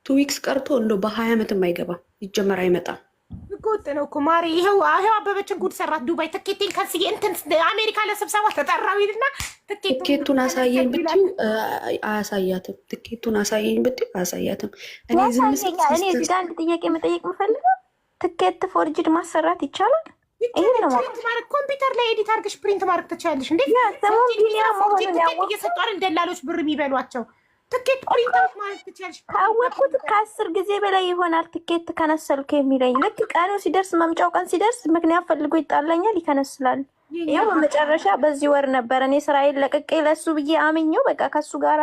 2 ዊክስ ቀርቶ እንደው በ20 ዓመትም አይገባም ይጀመር አይመጣም። ህገወጥ ነው እኮ ማሪ። ይኸው አበበችን ጉድ ሰራት። ዱባይ ትኬቴን ከስዬ እንትን አሜሪካ ለስብሰባ ተጠራዊልና ትኬቱን አሳየኝ ብትይው አያሳያትም። ትኬቱን አሳየኝ ብትይው አያሳያትም። እኔ ዝም እኔ እዚህ ጋር አንድ ጥያቄ መጠየቅ የምፈልገው ትኬት ፎርጅድ ማሰራት ይቻላል? ኮምፒውተር ላይ ኤዲት አድርገሽ ፕሪንት ማድረግ ትችላለሽ። እንዴት እየሰጧል እንደላሎች ብር የሚበሏቸው ትኬት ፕሪንት ማድረግ ትችላለሽ። ካወቅኩት ከ10 ጊዜ በላይ ይሆናል ትኬት ከነሰልኩ የሚለኝ። ልክ ቀኑ ሲደርስ መምጫው ቀን ሲደርስ ምክንያት ፈልጎ ይጣለኛል፣ ይከነስላል። ያው በመጨረሻ በዚህ ወር ነበር እኔ ስራዬን ለቅቄ ለሱ ብዬ አምኜው በቃ ከሱ ጋር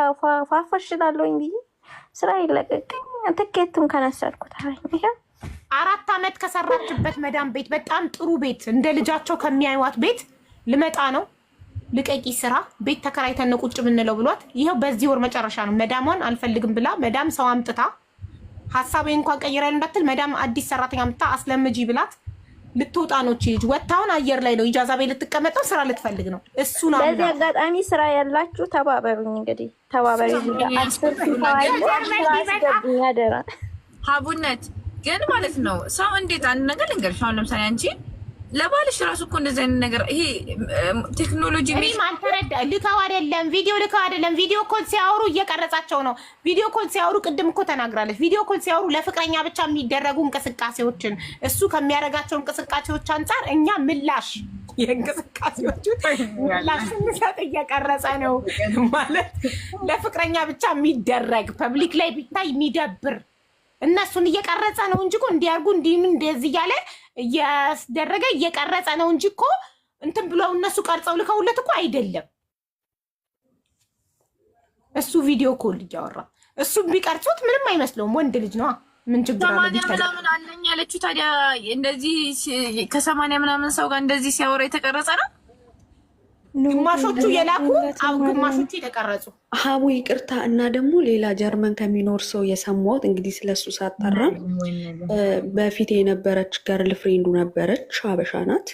ፋፋሽላለሁኝ ብዬ ስራዬን ለቅቄ ትኬቱን ከነሰልኩት። ይሄ 4 ዓመት ከሰራችበት መዳም ቤት በጣም ጥሩ ቤት እንደ ልጃቸው ከሚያዩዋት ቤት ልመጣ ነው ልቀቂ ስራ ቤት ተከራይተን ቁጭ ብንለው ብሏት ይሄው በዚህ ወር መጨረሻ ነው መዳሟን አልፈልግም ብላ መዳም ሰው አምጥታ ሐሳቤ እንኳን ቀይራል እንዳትል መዳም አዲስ ሰራተኛ አምጥታ አስለምጂ ብላት ልትወጣ ነው። ልጅ ወጣውን አየር ላይ ነው ኢጃዛ ቤት ልትቀመጠው ስራ ልትፈልግ ነው። እሱ ነው በዚህ አጋጣሚ ስራ ያላችሁ ተባበሩኝ። እንግዲህ ተባበሩኝ። ያደራ ሀቡነት ግን ማለት ነው ሰው እንዴት አንድ ነገር ልንገርሽ። አሁን ለምሳሌ አንቺ ለባልሽ ራሱ እኮ እንደዚህ አይነት ነገር ይሄ ቴክኖሎጂ ማንተረዳ ልካው አይደለም ቪዲዮ ልካው አይደለም። ቪዲዮ ኮል ሲያወሩ እየቀረጻቸው ነው። ቪዲዮ ኮል ሲያወሩ ቅድም እኮ ተናግራለች። ቪዲዮ ኮል ሲያወሩ ለፍቅረኛ ብቻ የሚደረጉ እንቅስቃሴዎችን እሱ ከሚያደርጋቸው እንቅስቃሴዎች አንጻር እኛ ምላሽ የእንቅስቃሴዎቹ ምላሽ እንሰጥ እየቀረጸ ነው ማለት ለፍቅረኛ ብቻ የሚደረግ ፐብሊክ ላይ ቢታይ የሚደብር እነሱን እየቀረጸ ነው እንጂ እኮ እንዲያርጉ እንዲምን እንደዚህ እያለ እያስደረገ እየቀረጸ ነው እንጂ እኮ እንትን ብለው እነሱ ቀርጸው ልከውለት እኮ አይደለም። እሱ ቪዲዮ ኮል እያወራ እሱ ቢቀርጹት ምንም አይመስለውም። ወንድ ልጅ ነው። ምን ችግር አለ? ምናምን አለኝ ያለችው ታዲያ እንደዚህ ከ80 ምናምን ሰው ጋር እንደዚህ ሲያወራ የተቀረጸ ነው። ግማሾቹ የላኩ ግማሾቹ የተቀረጹ። ሀቡ ይቅርታ። እና ደግሞ ሌላ ጀርመን ከሚኖር ሰው የሰማሁት እንግዲህ ስለሱ ሳጣራ በፊት የነበረች ገርል ፍሬንዱ ነበረች፣ ሀበሻ ናት።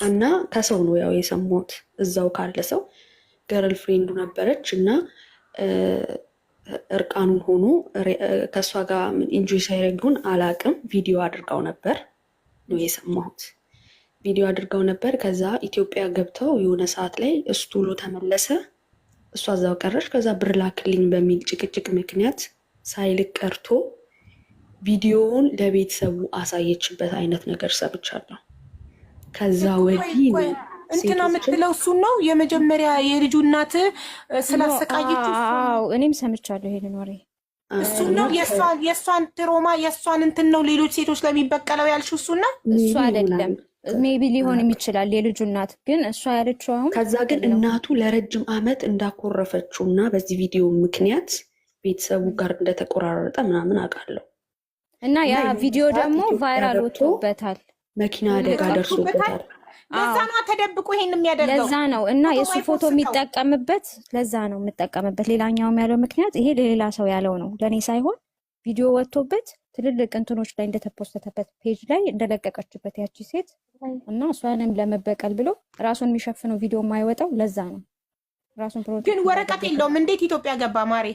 እና ከሰው ነው ያው የሰማሁት እዛው ካለ ሰው ገርል ፍሬንዱ ነበረች እና እርቃኑን ሆኖ ከእሷ ጋር ኢንጆይ ሳይረጉን አላቅም ቪዲዮ አድርጋው ነበር ነው የሰማሁት። ቪዲዮ አድርገው ነበር። ከዛ ኢትዮጵያ ገብተው የሆነ ሰዓት ላይ እሱ ቶሎ ተመለሰ፣ እሷ እዛው ቀረች። ከዛ ብር ላክልኝ በሚል ጭቅጭቅ ምክንያት ሳይልክ ቀርቶ ቪዲዮውን ለቤተሰቡ አሳየችበት አይነት ነገር ሰምቻለሁ። ከዛ ወዲህ እንትና የምትለው እሱን ነው የመጀመሪያ የልጁ እናት ስላሰቃየችው። እኔም ሰምቻለሁ ይሄንን ወሬ። እሱን ነው የእሷን ትሮማ የእሷን እንትን ነው ሌሎች ሴቶች ለሚበቀለው ያልሽው እሱን ነው። እሱ አይደለም ሜቢ ሊሆንም ይችላል የልጁ እናት ግን እሷ ያለችው አሁን። ከዛ ግን እናቱ ለረጅም ዓመት እንዳኮረፈችው እና በዚህ ቪዲዮ ምክንያት ቤተሰቡ ጋር እንደተቆራረጠ ምናምን አውቃለሁ። እና ያ ቪዲዮ ደግሞ ቫይራል ወጥቶበታል፣ መኪና አደጋ ደርሶበታል። ለዛ ነው ተደብቆ ይሄን የሚያደርገው። ለዛ ነው እና የሱ ፎቶ የሚጠቀምበት ለዛ ነው የምጠቀምበት። ሌላኛውም ያለው ምክንያት ይሄ ለሌላ ሰው ያለው ነው ለኔ ሳይሆን ቪዲዮ ወጥቶበት ትልልቅ እንትኖች ላይ እንደተፖስተበት ፔጅ ላይ እንደለቀቀችበት ያቺ ሴት እና እሷንም ለመበቀል ብሎ ራሱን የሚሸፍነው ቪዲዮ የማይወጣው ለዛ ነው። ራሱን ግን ወረቀት የለውም። እንዴት ኢትዮጵያ ገባ ማሬ?